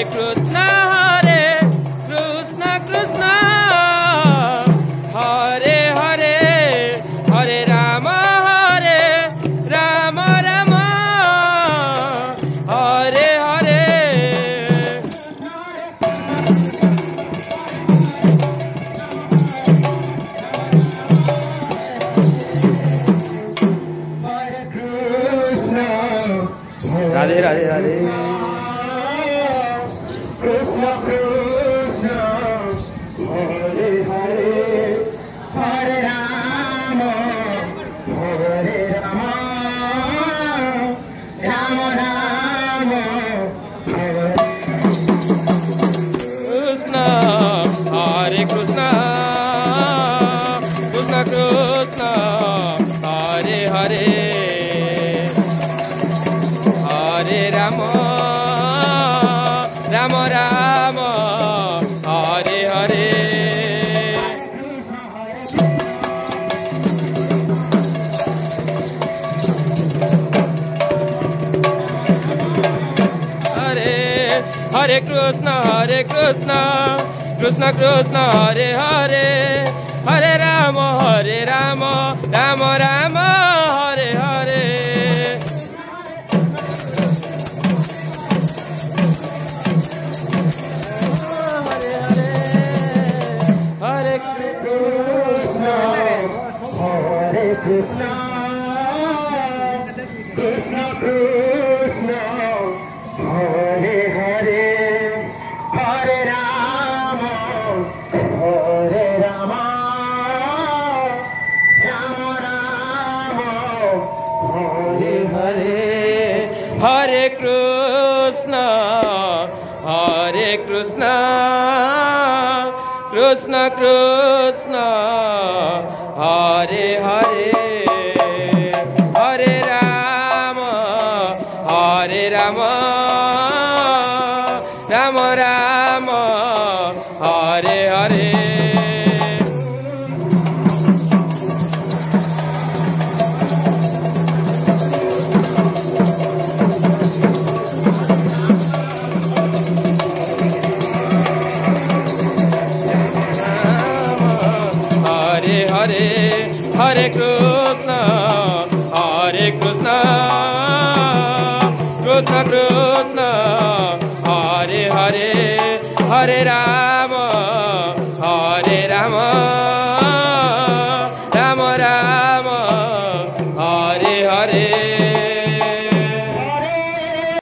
Krishna Krishna Hare Hare Hare Rama Rama Hare Hare Radhe Radhe Radhe Krishna Krishna Hare Hare Hare Rama Rama Rama Hare Krishna Hare Krishna Krishna Krishna Hare Hare Hare Rama Rama Rama Hare Hare Hare Krishna Krishna Krishna Hare Hare Hare Rama Rama Rama Hare Hare Hare Krishna Hare Krishna Krishna Krishna Hare Hare Hare Rama Rama Rama Hare Hare Hare Krishna Krishna Krishna Hare Hare Hare Rama Rama Rama Hare Hare Hare Krishna Krishna Krishna Hare Hare Hare Rama